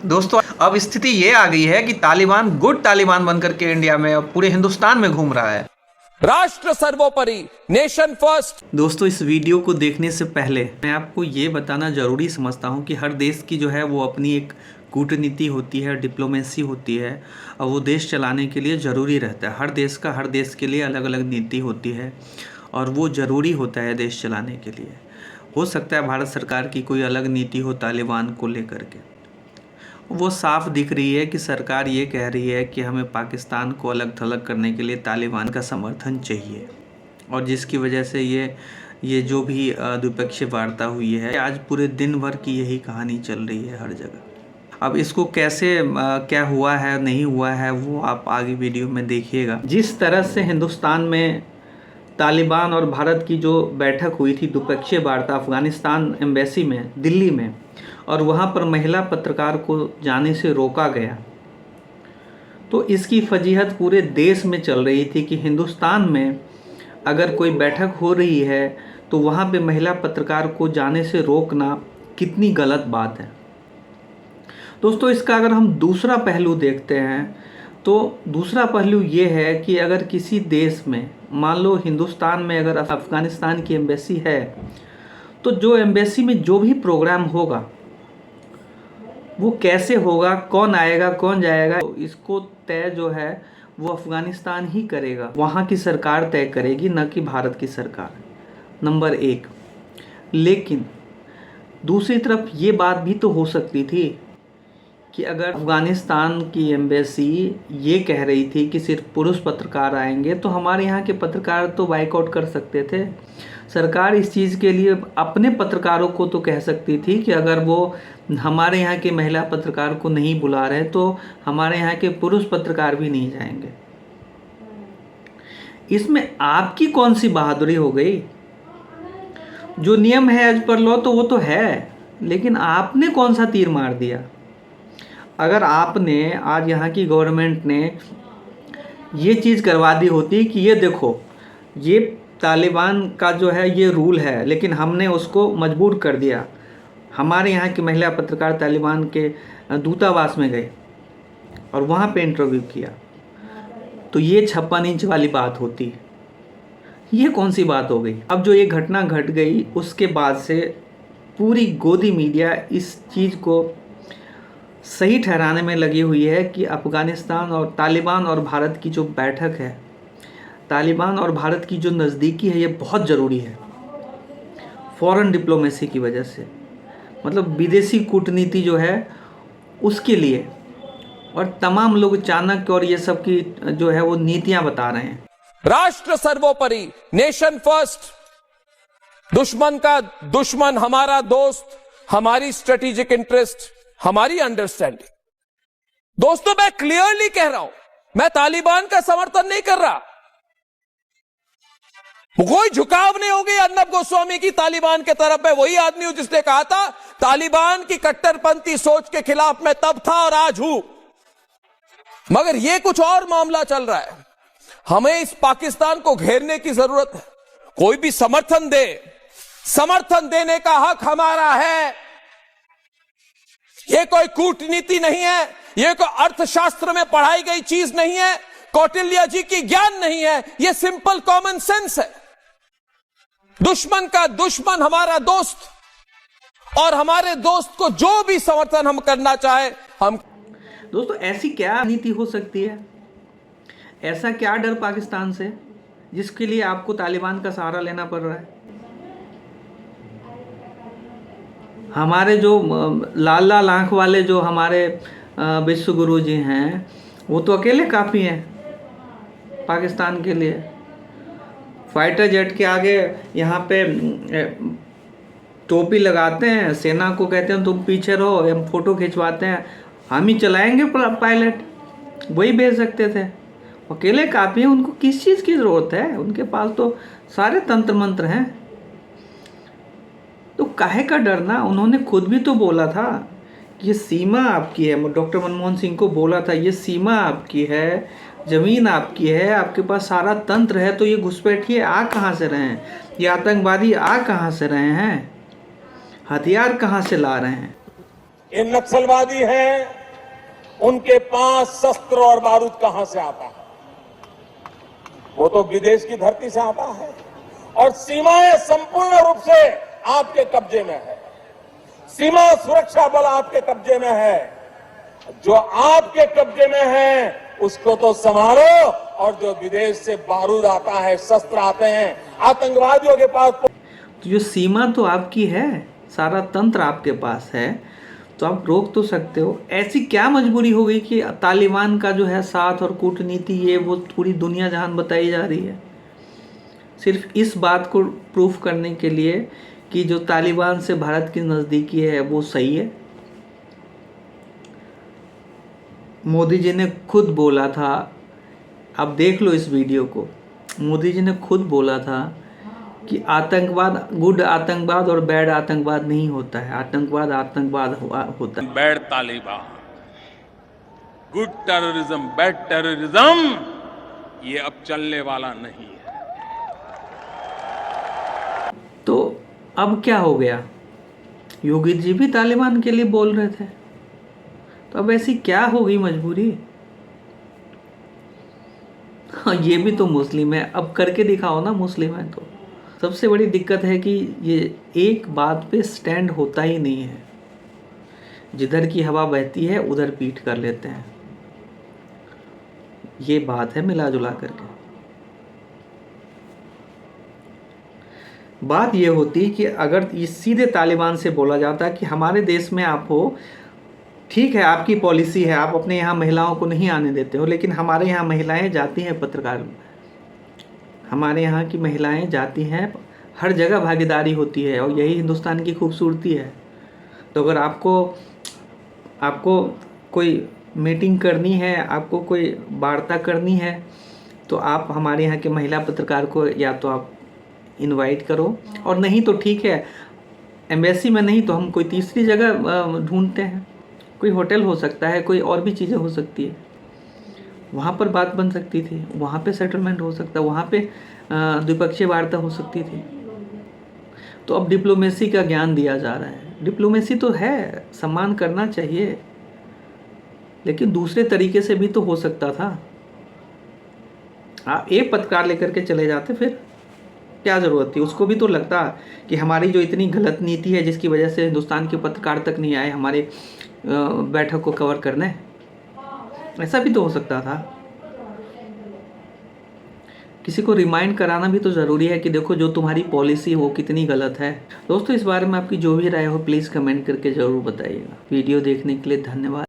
दोस्तों अब स्थिति ये आ गई है कि तालिबान गुड तालिबान बनकर के इंडिया में और पूरे हिंदुस्तान में घूम रहा है। राष्ट्र सर्वोपरि, नेशन फर्स्ट। दोस्तों इस वीडियो को देखने से पहले मैं आपको ये बताना ज़रूरी समझता हूँ कि हर देश की जो है वो अपनी एक कूटनीति होती है, डिप्लोमेसी होती है और वो देश चलाने के लिए ज़रूरी रहता है। हर देश के लिए अलग अलग नीति होती है और वो ज़रूरी होता है देश चलाने के लिए। हो सकता है भारत सरकार की कोई अलग नीति हो तालिबान को लेकर के, वो साफ दिख रही है कि सरकार ये कह रही है कि हमें पाकिस्तान को अलग थलग करने के लिए तालिबान का समर्थन चाहिए और जिसकी वजह से ये जो भी द्विपक्षीय वार्ता हुई है आज पूरे दिन भर की यही कहानी चल रही है हर जगह। अब इसको कैसे क्या हुआ है नहीं हुआ है वो आप आगे वीडियो में देखिएगा। जिस तरह से हिंदुस्तान में तालिबान और भारत की जो बैठक हुई थी द्विपक्षीय वार्ता अफ़गानिस्तान एम्बेसी में दिल्ली में, और वहाँ पर महिला पत्रकार को जाने से रोका गया, तो इसकी फजीहत पूरे देश में चल रही थी कि हिंदुस्तान में अगर कोई बैठक हो रही है तो वहाँ पे महिला पत्रकार को जाने से रोकना कितनी गलत बात है। दोस्तों इसका अगर हम दूसरा पहलू देखते हैं तो दूसरा पहलू ये है कि अगर किसी देश में मान लो हिंदुस्तान में अगर अफ़गानिस्तान की एम्बेसी है तो जो एम्बेसी में जो भी प्रोग्राम होगा वो कैसे होगा, कौन आएगा कौन जाएगा, तो इसको तय जो है वो अफ़गानिस्तान ही करेगा, वहाँ की सरकार तय करेगी, न कि भारत की सरकार, नंबर एक। लेकिन दूसरी तरफ ये बात भी तो हो सकती थी कि अगर अफ़गानिस्तान की एम्बेसी ये कह रही थी कि सिर्फ पुरुष पत्रकार आएंगे तो हमारे यहाँ के पत्रकार तो बाइकआउट कर सकते थे। सरकार इस चीज़ के लिए अपने पत्रकारों को तो कह सकती थी कि अगर वो हमारे यहाँ के महिला पत्रकार को नहीं बुला रहे तो हमारे यहाँ के पुरुष पत्रकार भी नहीं जाएंगे। इसमें आपकी कौन सी बहादुरी हो गई? जो नियम है एज पर लॉ तो वो तो है, लेकिन आपने कौन सा तीर मार दिया? अगर आपने आज यहाँ की गवर्नमेंट ने ये चीज़ करवा दी होती कि ये देखो ये तालिबान का जो है ये रूल है, लेकिन हमने उसको मजबूर कर दिया, हमारे यहाँ की महिला पत्रकार तालिबान के दूतावास में गए और वहाँ पे इंटरव्यू किया, तो ये 56 इंच वाली बात होती। ये कौन सी बात हो गई? अब जो ये घटना घट गई उसके बाद से पूरी गोदी मीडिया इस चीज़ को सही ठहराने में लगी हुई है कि अफ़गानिस्तान और तालिबान और भारत की जो बैठक है, तालिबान और भारत की जो नज़दीकी है, ये बहुत ज़रूरी है फॉरेन डिप्लोमेसी की वजह से, मतलब विदेशी कूटनीति जो है उसके लिए। और तमाम लोग चाणक्य और ये सब की जो है वो नीतियां बता रहे हैं। राष्ट्र सर्वोपरि, नेशन फर्स्ट। दुश्मन का दुश्मन हमारा दोस्त, हमारी स्ट्रेटेजिक इंटरेस्ट, हमारी अंडरस्टैंडिंग। दोस्तों मैं क्लियरली कह रहा हूं, मैं तालिबान का समर्थन नहीं कर रहा। कोई झुकाव नहीं होगी अर्नब गोस्वामी की तालिबान के तरफ। मैं वही आदमी हूं जिसने कहा था तालिबान की कट्टरपंथी सोच के खिलाफ मैं तब था और आज हूं। मगर यह कुछ और मामला चल रहा है। हमें इस पाकिस्तान को घेरने की जरूरत है। कोई भी समर्थन दे, समर्थन देने का हक हमारा है। यह कोई कूटनीति नहीं है, यह कोई अर्थशास्त्र में पढ़ाई गई चीज नहीं है, कौटिल्य जी की ज्ञान नहीं है, यह सिंपल कॉमन सेंस है। दुश्मन का दुश्मन हमारा दोस्त, और हमारे दोस्त को जो भी समर्थन हम करना चाहे हम। दोस्तों ऐसी क्या नीति हो सकती है? ऐसा क्या डर पाकिस्तान से जिसके लिए आपको तालिबान का सहारा लेना पड़ रहा है? हमारे जो लाल लाल आंख वाले जो हमारे विश्व गुरु जी हैं वो तो अकेले काफ़ी हैं पाकिस्तान के लिए। फाइटर जेट के आगे यहाँ पे टोपी लगाते हैं, सेना को कहते हैं तुम पीछे रहो, हम फोटो खिंचवाते हैं, हम ही चलाएंगे पायलट, वही भेज सकते थे। अकेले काफ़ी हैं, उनको किस चीज़ की ज़रूरत है? उनके पास तो सारे तंत्र मंत्र हैं, तो काहे का डरना? उन्होंने खुद भी तो बोला था कि ये सीमा आपकी है, डॉक्टर मनमोहन सिंह को बोला था ये सीमा आपकी है, ज़मीन आपकी है, आपके पास सारा तंत्र है, तो ये घुसपैठिए आ कहाँ से रहे हैं? ये आतंकवादी आ कहाँ से रहे हैं? हथियार कहाँ से ला रहे हैं? ये नक्सलवादी हैं, उनके पास शस्त्र और बारूद कहां से आता है? वो तो विदेश की धरती से आता है और सीमाएं संपूर्ण रूप से आपके कब्जे में है। सीमा सुरक्षा बल आपके कब्जे में है। जो आपके कब्जे में है उसको तो संभालो, और जो विदेश से बारूद आता है, शस्त्र आते हैं आतंकवादियों के पास। तो जो सीमा तो आपकी है, सारा तंत्र आपके पास है, तो आप रोक तो सकते हो। ऐसी क्या मजबूरी हो गई कि तालिबान का जो है साथ और कूटनीति ये वो पूरी दुनिया जहान बताई जा रही है, सिर्फ इस बात को प्रूफ करने के लिए कि जो तालिबान से भारत की नज़दीकी है वो सही है। मोदी जी ने खुद बोला था, आप देख लो इस वीडियो को, मोदी जी ने खुद बोला था कि आतंकवाद, गुड आतंकवाद और बैड आतंकवाद नहीं होता है, आतंकवाद आतंकवाद होता है। Bad Taliban, good terrorism, bad terrorism, ये अब चलने वाला नहीं है। तो अब क्या हो गया? योगी जी भी तालिबान के लिए बोल रहे थे, तो अब ऐसी क्या हो गई मजबूरी? हाँ, ये भी तो मुस्लिम है, अब करके दिखाओ ना मुस्लिम है तो। सबसे बड़ी दिक्कत है कि ये एक बात पे स्टैंड होता ही नहीं है, जिधर की हवा बहती है उधर पीठ कर लेते हैं। ये बात है मिला जुला करके। बात ये होती कि अगर इस सीधे तालिबान से बोला जाता कि हमारे देश में आप हो, ठीक है आपकी पॉलिसी है, आप अपने यहाँ महिलाओं को नहीं आने देते हो, लेकिन हमारे यहाँ महिलाएं जाती हैं पत्रकार, हमारे यहाँ की महिलाएं जाती हैं, हर जगह भागीदारी होती है, और यही हिंदुस्तान की खूबसूरती है। तो अगर आपको कोई मीटिंग करनी है, आपको कोई वार्ता करनी है, तो आप हमारे यहाँ के महिला पत्रकार को या तो आप इनवाइट करो, और नहीं तो ठीक है एम्बेसी में नहीं तो हम कोई तीसरी जगह ढूंढते हैं, कोई होटल हो सकता है, कोई और भी चीज़ें हो सकती है, वहाँ पर बात बन सकती थी, वहाँ पे सेटलमेंट हो सकता है, वहाँ पे द्विपक्षीय वार्ता हो सकती थी। तो अब डिप्लोमेसी का ज्ञान दिया जा रहा है। डिप्लोमेसी तो है, सम्मान करना चाहिए, लेकिन दूसरे तरीके से भी तो हो सकता था। आप एक पत्रकार लेकर के चले जाते, फिर क्या ज़रूरत थी? उसको भी तो लगता कि हमारी जो इतनी गलत नीति है जिसकी वजह से हिंदुस्तान के पत्रकार तक नहीं आए हमारे बैठक को कवर करने, ऐसा भी तो हो सकता था। किसी को रिमाइंड कराना भी तो ज़रूरी है कि देखो जो तुम्हारी पॉलिसी वो कितनी गलत है। दोस्तों, इस बारे में आपकी जो भी राय हो प्लीज़ कमेंट करके ज़रूर बताइएगा। वीडियो देखने के लिए धन्यवाद।